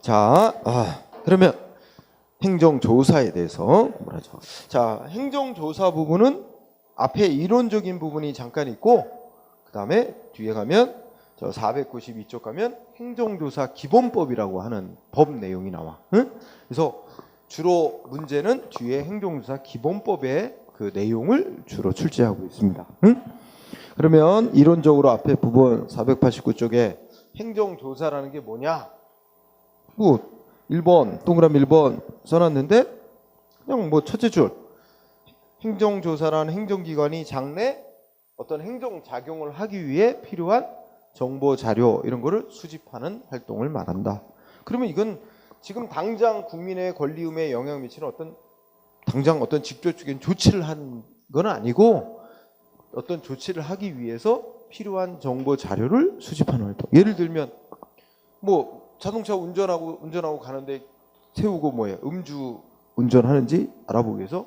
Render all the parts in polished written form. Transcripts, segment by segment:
자, 그러면 행정조사에 대해서 공부를 하죠. 자, 행정조사 부분은 앞에 이론적인 부분이 잠깐 있고, 그 다음에 뒤에 가면 저 492쪽 가면 행정조사 기본법이라고 하는 법 내용이 나와. 응? 그래서 주로 문제는 뒤에 행정조사 기본법의 그 내용을 주로 출제하고 있습니다. 응? 그러면 이론적으로 앞에 부분 489쪽에 행정조사라는 게 뭐냐? 뭐 1번 동그라미 1번 써놨는데 그냥 뭐 첫째 줄 행정조사라는 행정기관이 장래 어떤 행정작용을 하기 위해 필요한 정보 자료 이런 거를 수집하는 활동을 말한다. 그러면 이건 지금 당장 국민의 권리움에 영향을 미치는 당장 어떤 직접적인 조치를 한 건 아니고 어떤 조치를 하기 위해서 필요한 정보 자료를 수집하는 활동. 예를 들면 뭐 자동차 운전하고 가는데 세우고 음주 운전하는지 알아보기 위해서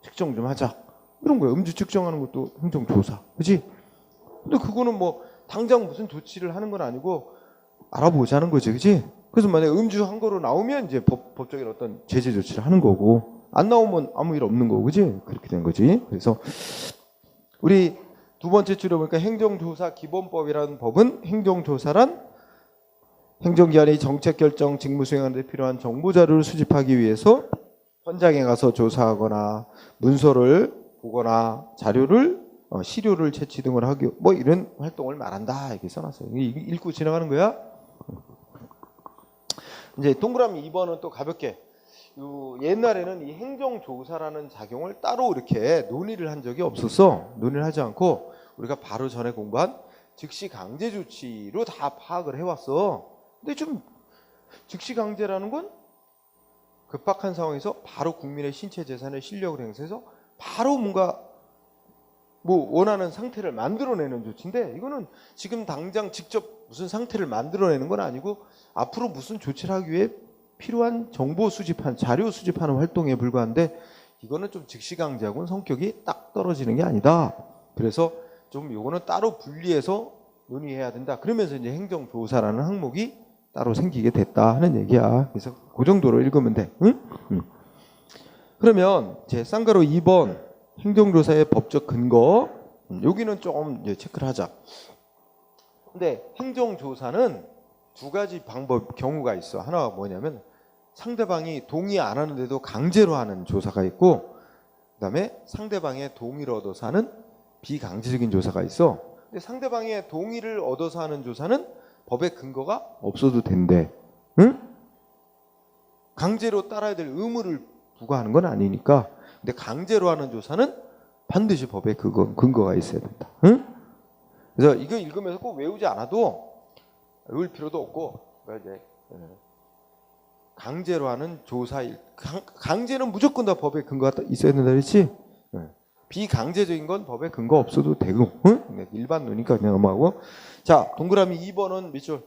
측정 좀 하자. 이런 거예요. 음주 측정하는 것도 행정조사. 그렇지? 근데 그거는 뭐 당장 무슨 조치를 하는 건 아니고 알아보자는 거지. 그렇지? 그래서 만약에 음주한 거로 나오면 이제 법적인 어떤 제재 조치를 하는 거고 안 나오면 아무 일 없는 거고. 그렇지? 그렇게 된 거지. 그래서 우리 두 번째 줄에 보니까 행정조사 기본법이라는 법은 행정조사란 행정기관이 정책 결정, 직무 수행하는 데 필요한 정보 자료를 수집하기 위해서 현장에 가서 조사하거나 문서를 보거나 자료를 시료를 채취 등을 하기 뭐 이런 활동을 말한다 이렇게 써놨어요. 읽고 지나가는 거야. 이제 동그라미 2번은 또 가볍게 옛날에는 이 행정조사라는 작용을 따로 이렇게 논의를 한 적이 없었어. 논의를 하지 않고 우리가 바로 전에 공부한 즉시 강제 조치로 다 파악을 해왔어. 근데 좀 즉시 강제라는 건 급박한 상황에서 바로 국민의 신체 재산의 실력을 행사해서 바로 뭔가 뭐 원하는 상태를 만들어내는 조치인데 이거는 지금 당장 직접 무슨 상태를 만들어내는 건 아니고 앞으로 무슨 조치를 하기 위해 필요한 정보 수집한 자료 수집하는 활동에 불과한데 이거는 좀 즉시 강제하고는 성격이 딱 떨어지는 게 아니다. 그래서 좀 요거는 따로 분리해서 논의해야 된다. 그러면서 이제 행정조사라는 항목이 따로 생기게 됐다 하는 얘기야. 그래서 그 정도로 읽으면 돼. 응? 그러면 제 쌍가로 2번 행정조사의 법적 근거 여기는 좀 이제 체크를 하자. 근데 행정조사는 두 가지 경우가 있어. 하나가 뭐냐면 상대방이 동의 안 하는데도 강제로 하는 조사가 있고 그다음에 상대방의 동의를 얻어서 하는 비강제적인 조사가 있어. 근데 상대방의 동의를 얻어서 하는 조사는 법의 근거가 없어도 된대. 응? 강제로 따라야 될 의무를 부과하는 건 아니니까. 근데 강제로 하는 조사는 반드시 법의 근거가 있어야 된다. 응? 그래서 이거 읽으면서 꼭 외우지 않아도 외울 필요도 없고 이제 강제로 하는 조사 강제는 무조건 다 법의 근거가 있어야 된다 그랬지? 비강제적인 건 법에 근거 없어도 되고 응? 일반 논의니까 그냥 넘어가고. 자 동그라미 2번은 밑줄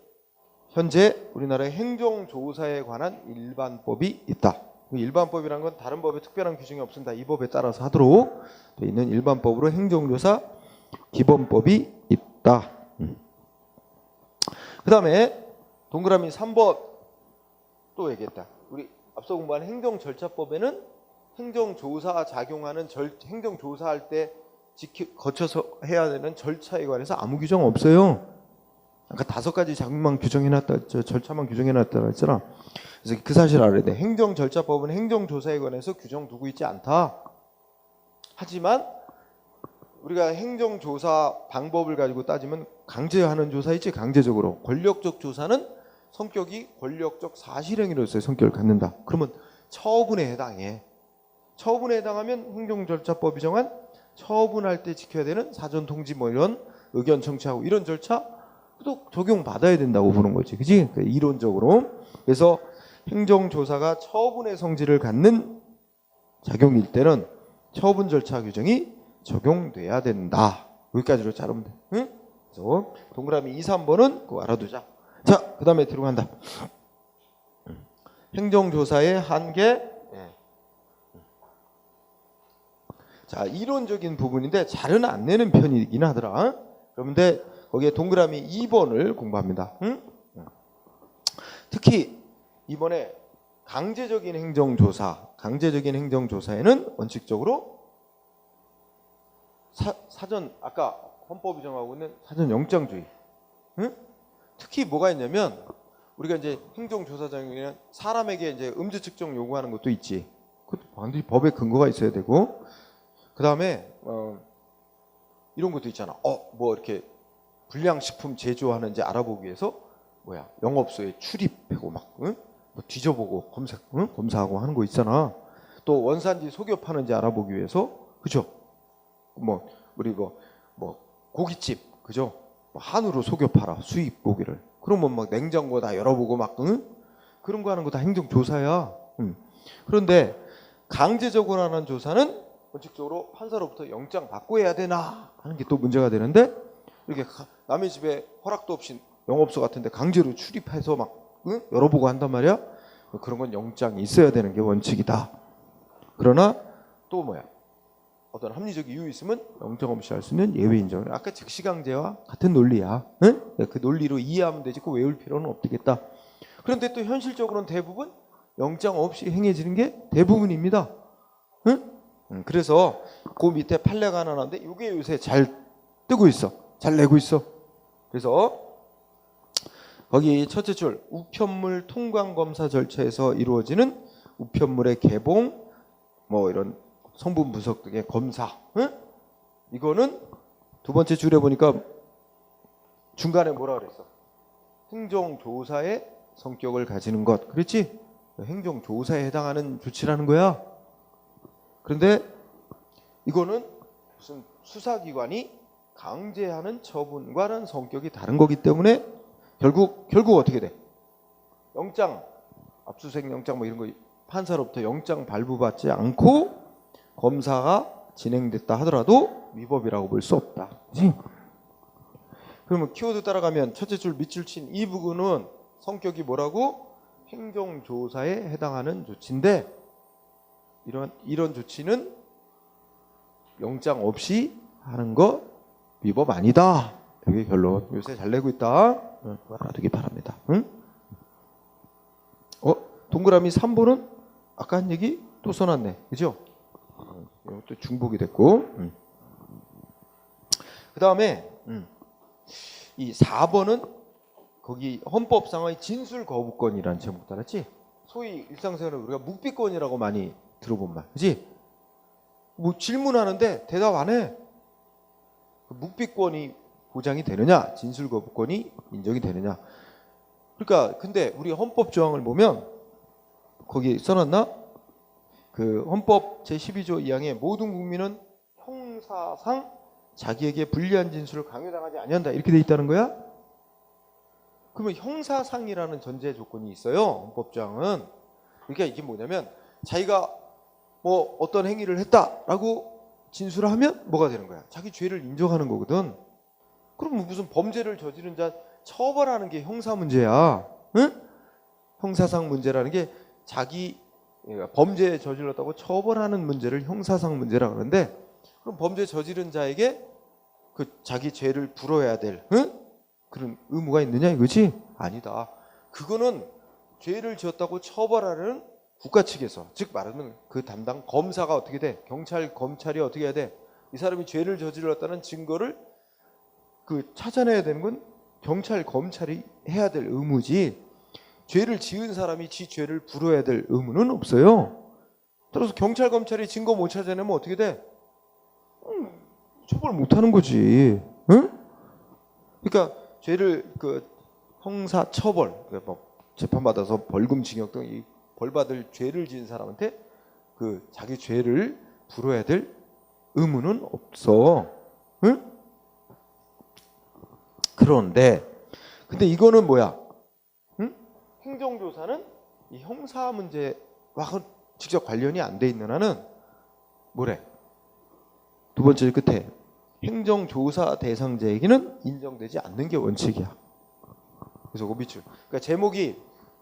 현재 우리나라의 행정조사에 관한 일반법이 있다. 일반법이라는 건 다른 법에 특별한 규정이 없습니다. 이 법에 따라서 하도록 돼 있는 일반법으로 행정조사 기본법이 있다. 그 다음에 동그라미 3번 또 얘기했다. 우리 앞서 공부한 행정절차법에는 행정조사 작용하는 행정조사할 때 거쳐서 해야 되는 절차에 관해서 아무 규정 없어요. 아까 5가지 작용만 규정해놨다, 절차만 규정해놨다 했잖아. 그래서 그 사실 알아야 돼. 행정절차법은 행정조사에 관해서 규정 두고 있지 않다. 하지만 우리가 행정조사 방법을 가지고 따지면 강제하는 조사 있지. 강제적으로 권력적 조사는 성격이 권력적 사실행위로서의 성격을 갖는다. 그러면 처분에 해당해. 처분에 해당하면 행정절차법이 정한 처분할 때 지켜야 되는 사전통지 뭐 이런 의견 청취하고 이런 절차도 적용받아야 된다고 보는 거지. 그지? 이론적으로. 그래서 행정조사가 처분의 성질을 갖는 작용일 때는 처분 절차 규정이 적용돼야 된다. 여기까지로 자르면 돼. 응? 그래서 동그라미 2, 3번은 그거 알아두자. 자, 그 다음에 뒤로 간다. 행정조사의 한계. 자, 이론적인 부분인데 잘은 안 내는 편이긴 하더라. 그런데 거기에 동그라미 2번을 공부합니다. 응? 특히 이번에 강제적인 행정조사에는 원칙적으로 사전 아까 헌법이 정하고 있는 사전 영장주의. 응? 특히 뭐가 있냐면 우리가 이제 행정조사장이면 사람에게 이제 음주 측정 요구하는 것도 있지. 그것도 반드시 법에 근거가 있어야 되고, 그 다음에 이런 것도 있잖아. 뭐 이렇게 불량식품 제조하는지 알아보기 위해서 영업소에 출입하고 막 응? 뭐 뒤져보고 검사하고 하는 거 있잖아. 또 원산지 속여 파는지 알아보기 위해서, 그죠? 뭐 우리 뭐 고깃집, 그죠? 뭐 한우로 속여 팔아, 수입 고기를. 그러면 막 냉장고 다 열어보고 막 그런 거 하는 거 다 행정조사야. 그런데 강제적으로 하는 조사는 원칙적으로 판사로부터 영장 받고 해야 되나 하는 게 또 문제가 되는데, 이렇게 남의 집에 허락도 없이 영업소 같은 데 강제로 출입해서 막 열어보고 한단 말이야. 그런 건 영장이 있어야 되는 게 원칙이다. 그러나 또 어떤 합리적 이유 있으면 영장 없이 할 수 있는 예외 인정. 아까 즉시강제와 같은 논리야. 응? 그 논리로 이해하면 되지 그 외울 필요는 없겠다. 그런데 또 현실적으로는 대부분 영장 없이 행해지는 게 대부분입니다. 응? 그래서 그 밑에 판례가 하나 나는데 이게 요새 잘 뜨고 있어. 잘 내고 있어. 그래서 거기 첫째 줄 우편물 통관 검사 절차에서 이루어지는 우편물의 개봉, 뭐 이런 성분 분석 등의 검사. 응? 이거는 두 번째 줄에 보니까 중간에 뭐라 그랬어? 행정조사의 성격을 가지는 것. 그렇지? 행정조사에 해당하는 조치라는 거야. 그런데 이거는 무슨 수사기관이 강제하는 처분과는 성격이 다른 거기 때문에 결국 어떻게 돼? 영장, 압수수색 영장 뭐 이런 거 판사로부터 영장 발부받지 않고 검사가 진행됐다 하더라도 위법이라고 볼 수 없다. 그치? 그러면 키워드 따라가면 첫째 줄 밑줄 친 이 부분은 성격이 뭐라고? 행정조사에 해당하는 조치인데 이런 조치는 영장 없이 하는 거 위법 아니다. 이게 결론. 요새 잘 내고 있다. 알아두기 바랍니다. 응? 동그라미 3번은 아까 한 얘기 또 써놨네. 그죠? 이것도 중복이 됐고. 그 다음에 이 4번은 거기 헌법상의 진술거부권이라는 제목 따랐지? 소위 일상생활에 우리가 묵비권이라고 많이 들어본 말. 그지? 뭐 질문하는데 대답 안 해. 묵비권이 보장이 되느냐, 진술거부권이 인정이 되느냐. 그러니까 근데 우리 헌법 조항을 보면 거기 써놨나? 그 헌법 제12조 2항에 모든 국민은 형사상 자기에게 불리한 진술을 강요당하지 아니한다 이렇게 돼 있다는 거야? 그러면 형사상이라는 전제 조건이 있어요. 헌법 조항은. 그러니까 이게 뭐냐면 자기가 뭐 어떤 행위를 했다라고 진술을 하면 뭐가 되는 거야? 자기 죄를 인정하는 거거든. 그럼 무슨 범죄를 저지른 자 처벌하는 게 형사 문제야. 응? 형사상 문제라는 게 자기 범죄 저질렀다고 처벌하는 문제를 형사상 문제라 그러는데, 그럼 범죄 저지른 자에게 그 자기 죄를 불어야 될 그런 의무가 있느냐 이거지? 아니다. 그거는 죄를 지었다고 처벌하는 국가 측에서, 즉 말하면 그 담당 검사가 어떻게 돼? 검찰이 어떻게 해야 돼? 이 사람이 죄를 저질렀다는 증거를 찾아내야 되는 건 검찰이 해야 될 의무지, 죄를 지은 사람이 지 죄를 불어야 될 의무는 없어요. 따라서 검찰이 증거 못 찾아내면 어떻게 돼? 처벌 못 하는 거지. 응? 그러니까 죄를 형사 처벌, 뭐 재판받아서 벌금 징역 등 이 벌받을 죄를 지은 사람한테 자기 죄를 불어야 될 의무는 없어. 응? 그런데 근데 이거는 뭐야? 응? 행정조사는 이 형사 문제와 직접 관련이 안 돼 있는 한은 뭐래? 두 번째 끝에 행정조사 대상자에게는 인정되지 않는 게 원칙이야. 그래서 그 밑줄. 그러니까 제목이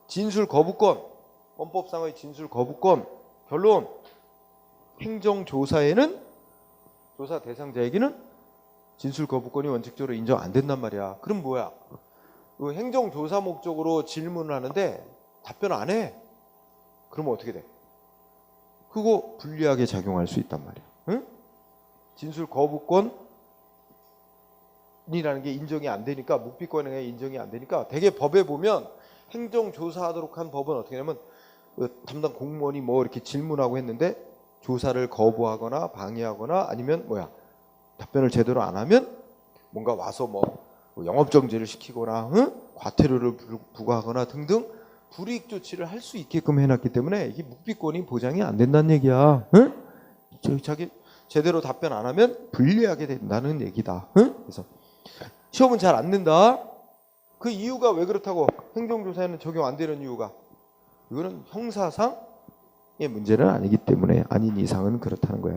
진술거부권, 헌법상의 진술거부권, 결론 행정조사에는 조사 대상자에게는 진술거부권이 원칙적으로 인정 안 된단 말이야. 그럼 뭐야? 행정조사 목적으로 질문을 하는데 답변 안 해. 그러면 어떻게 돼? 그거 불리하게 작용할 수 있단 말이야. 응? 진술 거부권이라는 게 인정이 안 되니까, 묵비권에 인정이 안 되니까 대개 법에 보면 행정조사하도록 한 법은 어떻게 하냐면 담당 공무원이 뭐 이렇게 질문하고 했는데 조사를 거부하거나 방해하거나 아니면 답변을 제대로 안 하면 뭔가 와서 뭐 영업정지를 시키거나 과태료를 부과하거나 등등 불이익 조치를 할 수 있게끔 해놨기 때문에 이게 묵비권이 보장이 안 된다는 얘기야. 자기 제대로 답변 안 하면 불리하게 된다는 얘기다. 그래서 시험은 잘 안 된다. 그 이유가 왜 그렇다고? 행정조사에는 적용 안 되는 이유가, 이거는 형사상의 문제는 아니기 때문에, 아닌 이상은 그렇다는 거야.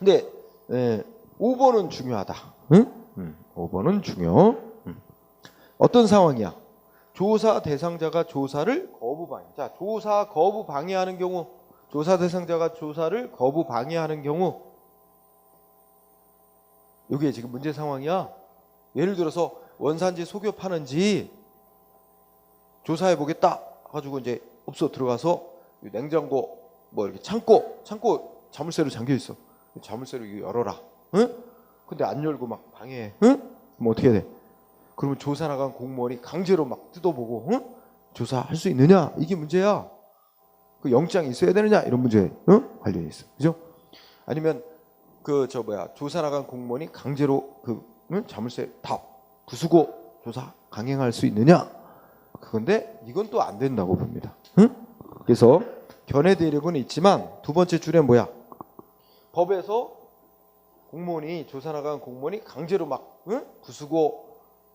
근데 5번은 중요하다. 5번은 중요. 어떤 상황이야? 조사 대상자가 조사를 거부 방해. 자, 조사 거부 방해하는 경우, 조사 대상자가 조사를 거부 방해하는 경우, 이게 지금 문제 상황이야. 예를 들어서 원산지 속여 파는지 조사해 보겠다 가지고 이제 업소 들어가서 냉장고 뭐 이렇게 창고 자물쇠로 잠겨 있어. 자물쇠로 이거 열어라. 근데 안 열고 막 방해해. 뭐 어떻게 돼? 그러면 조사 나간 공무원이 강제로 막 뜯어보고 조사할 수 있느냐? 이게 문제야. 그 영장이 있어야 되느냐? 이런 문제 관련이 있어. 그죠? 아니면 조사 나간 공무원이 강제로 자물쇠 다 부수고 조사 강행할 수 있느냐? 그건데 이건 또 안 된다고 봅니다. 그래서 견해 대립은 있지만 두 번째 줄에 법에서 공무원이 조사 나간 공무원이 강제로 막 부수고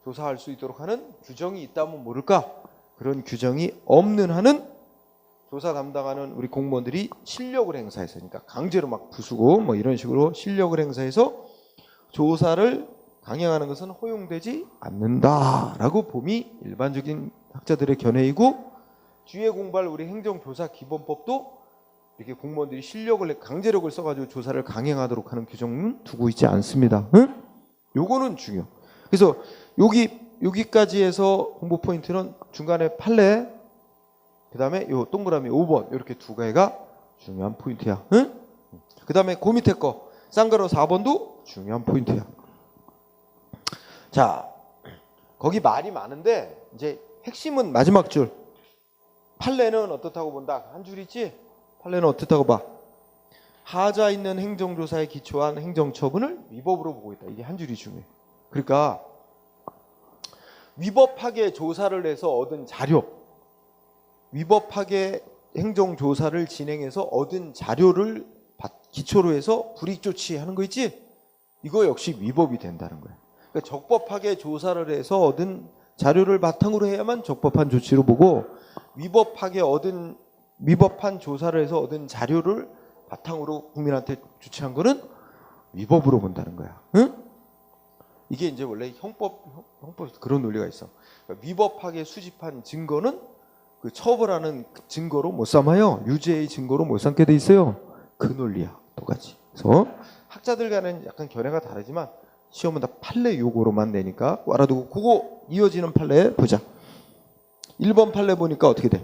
조사할 수 있도록 하는 규정이 있다면 모를까? 그런 규정이 없는 한은 조사 담당하는 우리 공무원들이 실력을 행사해서, 그러니까 강제로 막 부수고 뭐 이런 식으로 실력을 행사해서 조사를 강행하는 것은 허용되지 않는다라고 봄이 일반적인 학자들의 견해이고, 뒤에 공부할 우리 행정조사 기본법도 이렇게 공무원들이 실력을 강제력을 써가지고 조사를 강행하도록 하는 규정은 두고 있지 않습니다. 요거는 중요. 그래서 여기까지 해서 공부 포인트는 중간에 판례, 그 다음에 요 동그라미 5번 이렇게 두 개가 중요한 포인트야. 그 다음에 그 밑에 거 쌍가로 4번도 중요한 포인트야. 자, 거기 말이 많은데 이제 핵심은 마지막 줄. 판례는 어떻다고 본다? 한 줄 있지? 판례는 어떻다고 봐? 하자 있는 행정조사에 기초한 행정처분을 위법으로 보고 있다. 이게 한 줄이 중요해. 그러니까 위법하게 조사를 해서 얻은 자료, 위법하게 행정조사를 진행해서 얻은 자료를 기초로 해서 불이익 조치하는 거 있지? 이거 역시 위법이 된다는 거야. 그러니까 적법하게 조사를 해서 얻은 자료를 바탕으로 해야만 적법한 조치로 보고, 위법한 조사를 해서 얻은 자료를 바탕으로 국민한테 조치한 거는 위법으로 본다는 거야. 이게 이제 원래 형법에서 그런 논리가 있어. 그러니까 위법하게 수집한 증거는 그 처벌하는 증거로 못 삼아요. 유죄의 증거로 못 삼게 돼 있어요. 그 논리야, 똑같이. 그래서 학자들 간에는 약간 견해가 다르지만 시험은 다 판례 요거로만 내니까 알아두고, 그거 이어지는 판례 보자. 1번 판례 보니까 어떻게 돼?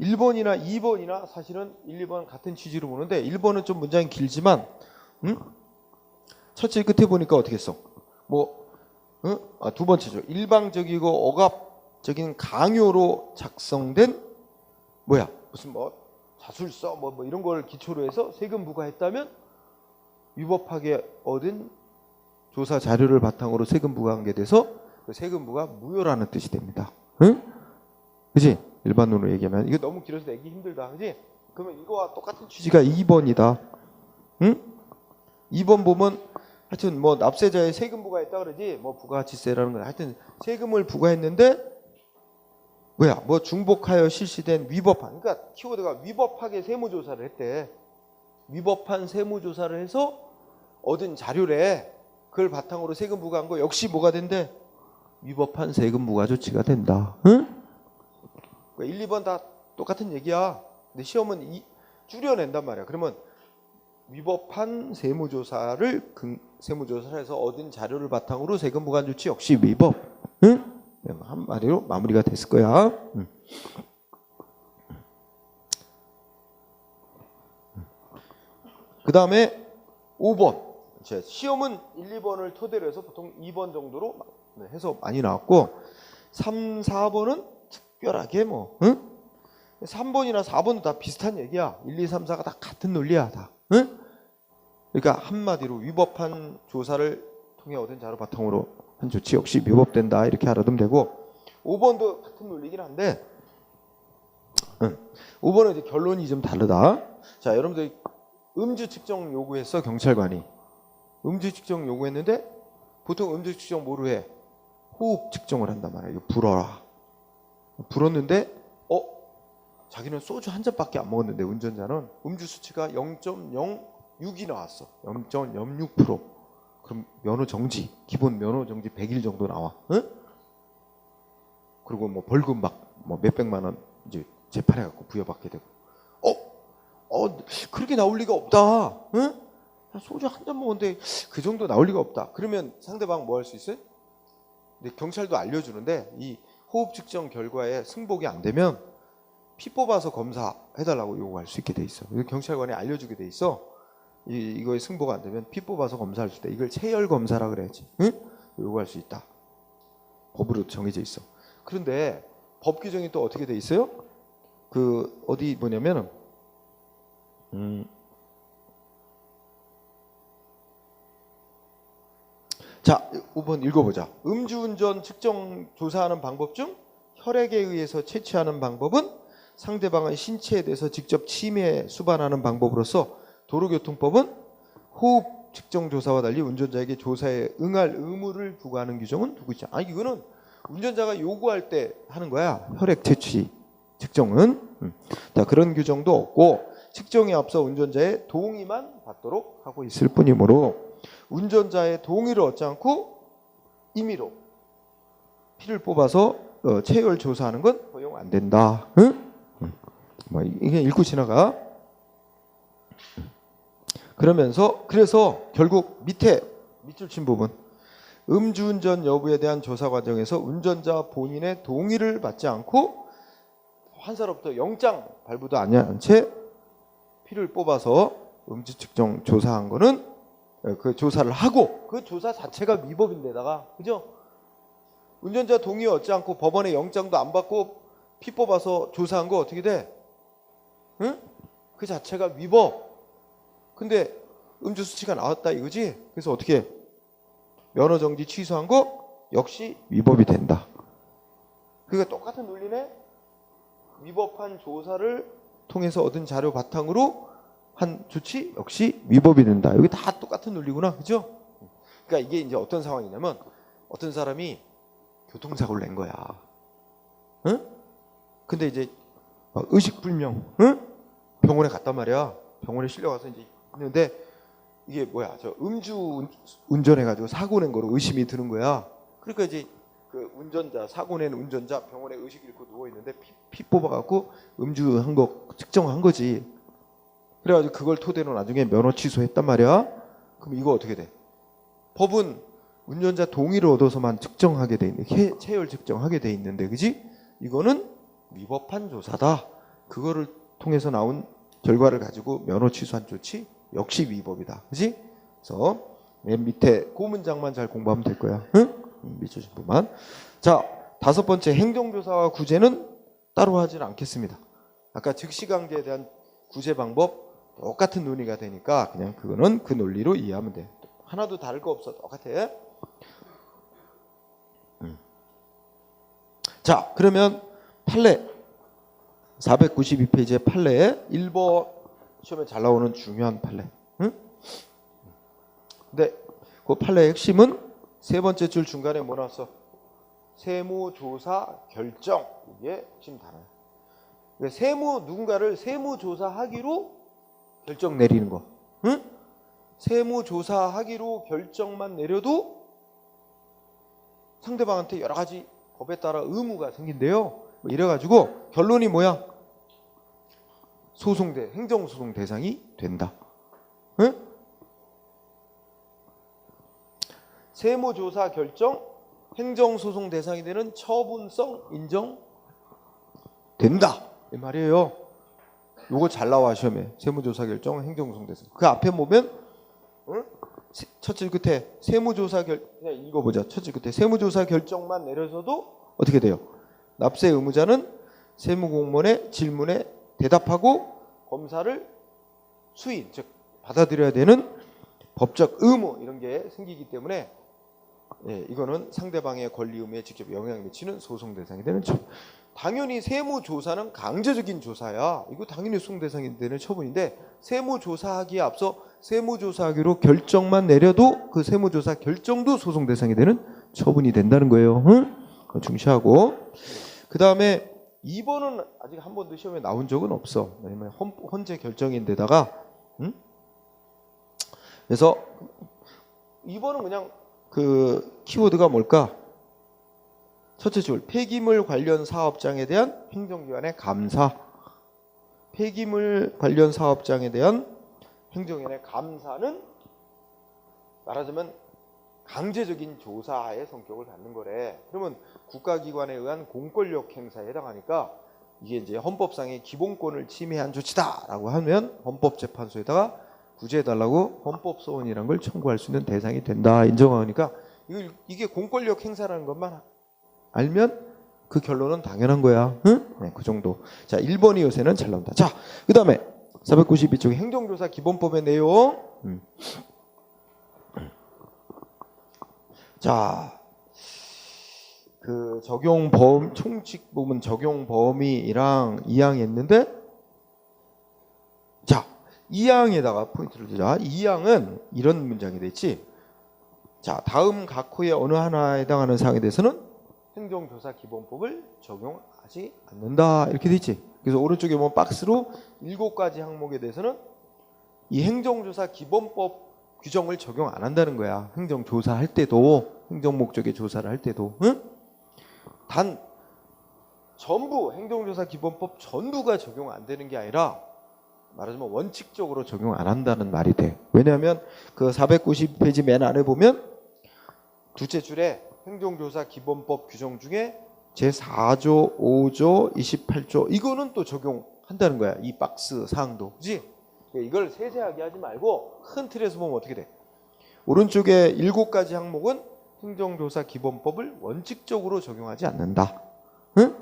1번이나 2번이나 사실은 1, 2번 같은 취지로 보는데 1번은 좀 문장이 길지만 첫째 끝에 보니까 어떻게 써? 두 번째죠. 일방적이고 억압적인 강요로 작성된 무슨 자술서 이런 걸 기초로 해서 세금 부과했다면 위법하게 얻은 조사 자료를 바탕으로 세금 부과한 게 돼서 그 세금 부과 무효라는 뜻이 됩니다. 그지? 일반론으로 얘기하면 이거 너무 길어서 내기 힘들다. 그지? 그러면 이거와 똑같은 취지가 2번이다. 2번 보면 하여튼 납세자의 세금 부과했다 그러지, 부가가치세라는 건 하여튼 세금을 부과했는데 중복하여 실시된 위법한, 그러니까 키워드가 위법하게 세무조사를 했대. 위법한 세무조사를 해서 얻은 자료래. 그걸 바탕으로 세금 부과한 거 역시 뭐가 된대? 위법한 세금 부과 조치가 된다. 1, 2번 다 똑같은 얘기야. 근데 시험은 줄여낸단 말이야. 그러면 위법한 세무조사를 해서 얻은 자료를 바탕으로 세금 보관 조치 역시 위법. 응? 한마디로 마무리가 됐을 거야. 응. 그 다음에 5번. 시험은 1, 2번을 토대로 해서 보통 2번 정도로 해서 많이 나왔고 3, 4번은 특별하게 뭐 응? 3번이나 4번도 다 비슷한 얘기야. 1, 2, 3, 4가 다 같은 논리야. 다. 응? 그러니까 한마디로 위법한 조사를 통해 얻은 자료 바탕으로 한 조치 역시 위법된다. 이렇게 알아두면 되고 5번도 같은 논리긴 한데 5번은 이제 결론이 좀 다르다. 자, 여러분들 음주 측정 요구했어. 경찰관이. 음주 측정 요구했는데 보통 음주 측정 뭐로 해? 호흡 측정을 한단 말이야. 이거 불어라. 불었는데 자기는 소주 한 잔밖에 안 먹었는데 운전자는 음주 수치가 0.06이 나왔어. 0.06%. 그럼 면허 정지, 기본 면허 정지 100일 정도 나와. 응? 그리고 뭐 벌금 막 뭐 몇백만 원 이제 재판해 갖고 부여받게 되고. 그렇게 나올 리가 없다. 응? 소주 한 잔 먹었는데 그 정도 나올 리가 없다. 그러면 상대방 뭐 할 수 있어요? 근데 경찰도 알려주는데 이 호흡 측정 결과에 승복이 안 되면 피 뽑아서 검사해달라고 요구할 수 있게 돼 있어. 경찰관이 알려주게 돼 있어. 이거에 승복가 안 되면 피 뽑아서 검사할 수 있다. 이걸 체열 검사라 그래야지. 응? 요구할 수 있다. 법으로 정해져 있어. 그런데 법 규정이 또 어떻게 돼 있어요? 그 어디 뭐냐면은 자, 5번 읽어보자. 음주운전 측정 조사하는 방법 중 혈액에 의해서 채취하는 방법은 상대방의 신체에 대해서 직접 침해 수반하는 방법으로서 도로교통법은 호흡 측정 조사와 달리 운전자에게 조사에 응할 의무를 부과하는 규정은 두고 있지 않아. 이거는 운전자가 요구할 때 하는 거야. 혈액 채취 측정은. 자, 그런 규정도 없고 측정에 앞서 운전자의 동의만 받도록 하고 있을 뿐이므로 운전자의 동의를 얻지 않고 임의로 피를 뽑아서 체열 조사하는 건 허용 안 된다. 응? 뭐 이게 읽고 지나가. 그래서 결국 밑줄 친 부분 음주운전 여부에 대한 조사 과정에서 운전자 본인의 동의를 받지 않고 환사로부터 영장 발부도 안 한 채 피를 뽑아서 음주 측정 조사한 거는 그 조사를 하고 그 조사 자체가 위법인데다가 그죠? 운전자 동의 얻지 않고 법원에 영장도 안 받고 피 뽑아서 조사한 거 어떻게 돼? 응? 그 자체가 위법. 근데 음주 수치가 나왔다 이거지? 그래서 어떻게 면허 정지 취소한 거 역시 위법이 된다. 그러니까 똑같은 논리네. 위법한 조사를 통해서 얻은 자료 바탕으로 한 조치 역시 위법이 된다. 여기 다 똑같은 논리구나. 그죠? 그러니까 이게 이제 어떤 상황이냐면 어떤 사람이 교통사고를 낸 거야. 응? 근데 이제 의식불명. 응? 병원에 갔단 말이야. 병원에 실려가서 이제 있는데 이게 뭐야? 저 음주 운전해가지고 사고 낸 거로 의심이 드는 거야. 그러니까 이제 그 운전자 사고 낸 운전자 병원에 의식 잃고 누워 있는데 피 뽑아갖고 음주한 거 측정한 거지. 그래가지고 그걸 토대로 나중에 면허 취소했단 말이야. 그럼 이거 어떻게 돼? 법은 운전자 동의를 얻어서만 측정하게 돼 있는데 체열 측정하게 돼 있는데 그지? 이거는 위법한 조사다. 그거를 통해서 나온 결과를 가지고 면허 취소한 조치 역시 위법이다. 그지? 그래서 맨 밑에 그 문장만 잘 공부하면 될 거야. 응? 밑줄 부분만. 자, 5번째 행정조사와 구제는 따로 하지는 않겠습니다. 아까 즉시강제에 대한 구제 방법 똑같은 논의가 되니까 그냥 그거는 그 논리로 이해하면 돼. 하나도 다를 거 없어. 똑같아. 자, 그러면 판례 492페이지의 판례 1번 시험에 잘 나오는 중요한 판례. 응? 근데 그 판례의 핵심은 세 번째 줄 중간에 뭐 나왔어? 세무조사 결정. 이게 핵심 단어야. 그러니까 누군가를 세무조사하기로 결정 내리는 거. 응? 세무조사하기로 결정만 내려도 상대방한테 여러 가지 법에 따라 의무가 생긴대요. 이래가지고 결론이 뭐야? 행정소송 대상이 된다. 응? 세무조사 결정 행정소송 대상이 되는 처분성 인정된다 이 말이에요. 요거 잘 나와 시험에. 세무조사 결정 행정소송 대상. 그 앞에 보면 첫째 끝에 세무조사 그냥 읽어보자. 첫째 끝에 세무조사 결정만 내려서도 어떻게 돼요? 납세 의무자는 세무공무원의 질문에 대답하고 검사를 수인 즉 받아들여야 되는 법적 의무 이런 게 생기기 때문에 이거는 상대방의 권리 의무에 직접 영향을 미치는 소송 대상이 되는 처분. 당연히 세무조사는 강제적인 조사야. 이거 당연히 소송 대상이 되는 처분인데 세무조사하기에 앞서 세무조사하기로 결정만 내려도 그 세무조사 결정도 소송 대상이 되는 처분이 된다는 거예요. 응? 그거 중시하고 그 다음에 2번은 아직 한 번도 시험에 나온 적은 없어. 왜냐면 헌재 결정인데다가 그래서 2번은 그냥 그 키워드가 뭘까? 첫째 줄 폐기물 관련 사업장에 대한 행정기관의 감사. 폐기물 관련 사업장에 대한 행정기관의 감사는 말하자면 강제적인 조사의 성격을 갖는 거래. 그러면 국가기관에 의한 공권력 행사에 해당하니까 이게 이제 헌법상의 기본권을 침해한 조치다라고 하면 헌법재판소에다가 구제해달라고 헌법소원이라는 걸 청구할 수 있는 대상이 된다 인정하니까 이게 공권력 행사라는 것만 알면 그 결론은 당연한 거야. 응? 네, 그 정도. 자, 1번이 요새는 잘 나온다. 자, 그 다음에 492쪽 행정조사 기본법의 내용. 자, 그 총칙 부분 적용 범위랑 2항 했는데, 자, 2항에다가 포인트를 두자. 2항은 이런 문장이 됐지. 자, 다음 각 호의 어느 하나에 해당하는 사항에 대해서는 행정조사 기본법을 적용하지 않는다 이렇게 돼 있지. 그래서 오른쪽에 보면 박스로 7가지 항목에 대해서는 이 행정조사 기본법 규정을 적용 안 한다는 거야. 행정조사할 때도 행정목적의 조사를 할 때도 응? 단 전부 행정조사 기본법 전부가 적용 안 되는 게 아니라 말하자면 원칙적으로 적용 안 한다는 말이 돼. 왜냐하면 그 490페이지 맨 아래 보면 둘째 줄에 행정조사 기본법 규정 중에 제4조, 5조, 28조 이거는 또 적용한다는 거야. 이 박스 사항도. 그렇지? 이걸 세세하게 하지 말고 큰 틀에서 보면 어떻게 돼? 오른쪽에 7가지 항목은 행정조사 기본법을 원칙적으로 적용하지 않는다. 응?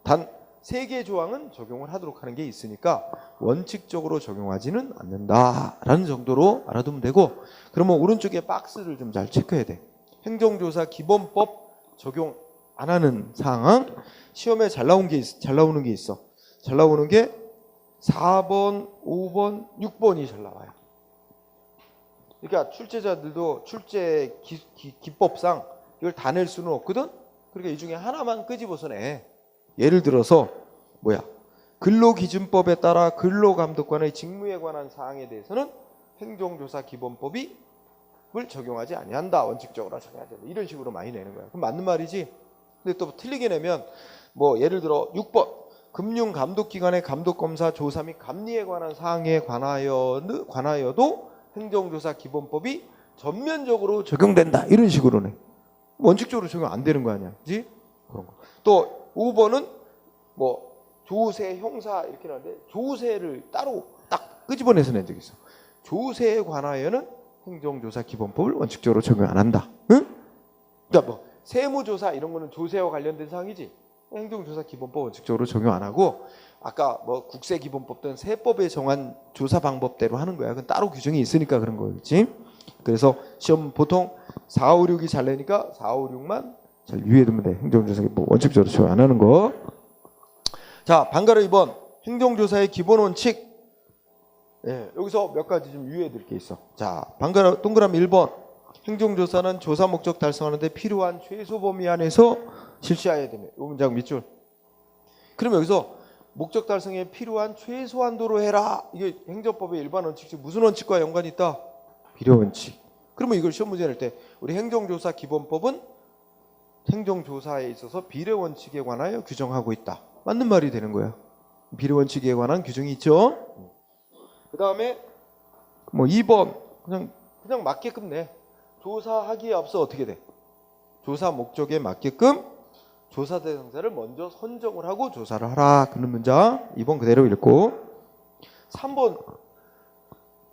단 3개 조항은 적용을 하도록 하는 게 있으니까 원칙적으로 적용하지는 않는다라는 정도로 알아두면 되고 그러면 오른쪽에 박스를 좀 잘 체크해야 돼. 행정조사 기본법 적용 안 하는 상황 시험에 잘 나오는 게 있어. 잘 나오는 게 4번, 5번, 6번이 잘 나와요. 그러니까 출제자들도 출제 기법상 이걸 다 낼 수는 없거든. 그러니까 이 중에 하나만 끄집어서 내. 예를 들어서 근로기준법에 따라 근로감독관의 직무에 관한 사항에 대해서는 행정조사 기본법이 을 적용하지 아니한다. 원칙적으로 적용하지 않는다. 이런 식으로 많이 내는 거야. 그럼 맞는 말이지. 근데 또 틀리게 내면 뭐 예를 들어 6번 금융감독기관의 감독검사 조사 및 감리에 관한 사항에 관하여도 행정조사 기본법이 전면적으로 적용된다. 이런 식으로 내. 원칙적으로 적용 안 되는 거 아니야. 그지? 그런 거. 또 5번은 뭐 조세, 형사 이렇게 나오는데 조세를 따로 딱 끄집어내서 낸 적이 있어. 조세에 관하여는 행정조사 기본법을 원칙적으로 적용 안 한다. 응? 그러니까 뭐 세무조사 이런 거는 조세와 관련된 사항이지. 행정조사 기본법 원칙적으로 적용 안 하고 아까 뭐 국세기본법 등 세법에 정한 조사 방법대로 하는 거야. 그건 따로 규정이 있으니까 그런 거겠지. 그래서 시험 보통 4, 5, 6이 잘 내니까 4, 5, 6만 잘 유의해두면 돼. 행정조사 기본법 원칙적으로 적용 안 하는 거. 자, 반가로 2번 행정조사의 기본 원칙. 여기서 몇 가지 좀 유의해 드릴 게 있어. 자, 동그라미 1번. 행정조사는 조사 목적 달성하는 데 필요한 최소 범위 안에서 실시해야 되네. 이 문장 밑줄. 그럼 여기서 목적 달성에 필요한 최소 한도로 해라. 이게 행정법의 일반 원칙이 무슨 원칙과 연관이 있다? 필요 원칙. 그러면 이걸 시험 문제 낼 때 우리 행정조사 기본법은 행정조사에 있어서 비례 원칙에 관하여 규정하고 있다. 맞는 말이 되는 거야. 비례 원칙에 관한 규정이 있죠. 그 다음에 뭐 2번 그냥 맞게끔 내. 조사하기에 앞서 어떻게 돼? 조사 목적에 맞게끔 조사 대상자를 먼저 선정을 하고 조사를 하라. 그런 문장 2번 그대로 읽고 3번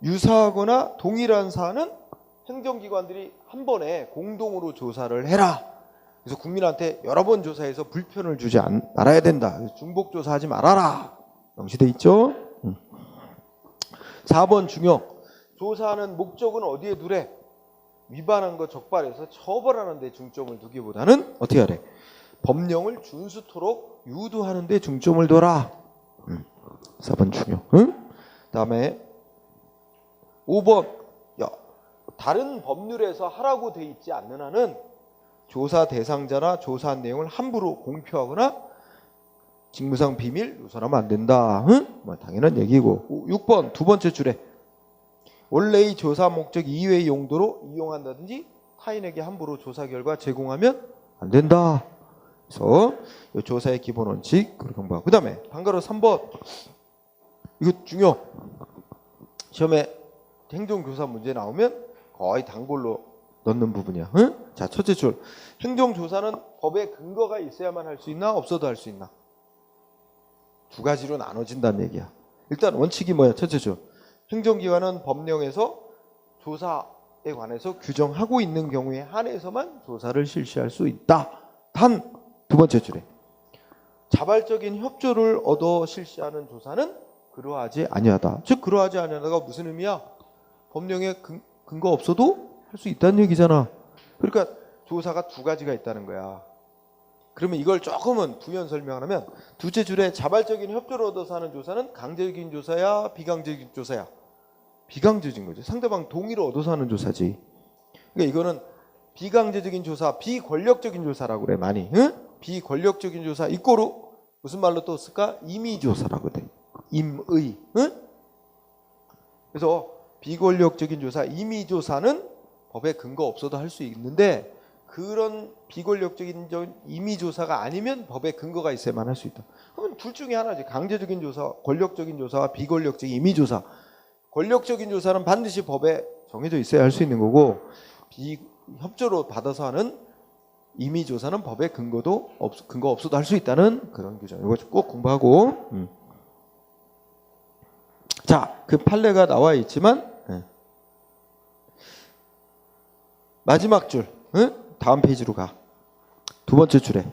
유사하거나 동일한 사안은 행정기관들이 한 번에 공동으로 조사를 해라. 그래서 국민한테 여러 번 조사해서 불편을 주지 말아야 된다. 중복조사하지 말아라. 명시돼 있죠. 4번 중요. 조사하는 목적은 어디에 두래? 위반한 거 적발해서 처벌하는 데 중점을 두기보다는 어떻게 하래? 법령을 준수토록 유도하는 데 중점을 둬라. 4번 중요. 그다음에 5번 다른 법률에서 하라고 돼 있지 않는 한은 조사 대상자나 조사한 내용을 함부로 공표하거나 직무상 비밀 누설하면 안 된다. 뭐 당연한 얘기고. 6번 두 번째 줄에 원래의 조사 목적 이외의 용도로 이용한다든지 타인에게 함부로 조사 결과 제공하면 안 된다. 그래서 이 조사의 기본 원칙 그리고 경과. 그다음에 방과로 3번 이거 중요. 시험에 행정조사 문제 나오면 거의 단골로 넣는 부분이야. 자, 첫째 줄. 행정조사는 법에 근거가 있어야만 할 수 있나 없어도 할 수 있나? 두 가지로 나눠진다는 얘기야. 일단 원칙이 뭐야? 첫째 줄. 행정기관은 법령에서 조사에 관해서 규정하고 있는 경우에 한해서만 조사를 실시할 수 있다. 단 두 번째 줄에 자발적인 협조를 얻어 실시하는 조사는 그러하지 아니하다. 즉 그러하지 아니하다가 무슨 의미야? 법령에 근거 없어도 할 수 있다는 얘기잖아. 그러니까 조사가 두 가지가 있다는 거야. 그러면 이걸 조금은 부연 설명하면 둘째 줄에 자발적인 협조를 얻어서 하는 조사는 강제적인 조사야 비강제적인 조사야? 비강제적인 거죠. 상대방 동의를 얻어서 하는 조사지. 그러니까 이거는 비강제적인 조사, 비권력적인 조사라고 그래 많이. 비권력적인 조사 이꼬로 무슨 말로 또 쓸까? 임의조사라고 돼. 임의. 그래서 비권력적인 조사, 임의조사는 법에 근거 없어도 할 수 있는데 그런 비권력적인 임의조사가 아니면 법에 근거가 있어야만 할 수 있다. 그러면 둘 중에 하나지. 강제적인 조사, 권력적인 조사와 비권력적인 임의조사. 권력적인 조사는 반드시 법에 정해져 있어야 할 수 있는 거고 협조로 받아서 하는 임의조사는 법에 근거 없어도 할 수 있다는 그런 규정. 이거 꼭 공부하고. 자, 그 판례가 나와 있지만 마지막 줄. 다음 페이지로 가. 두 번째 줄에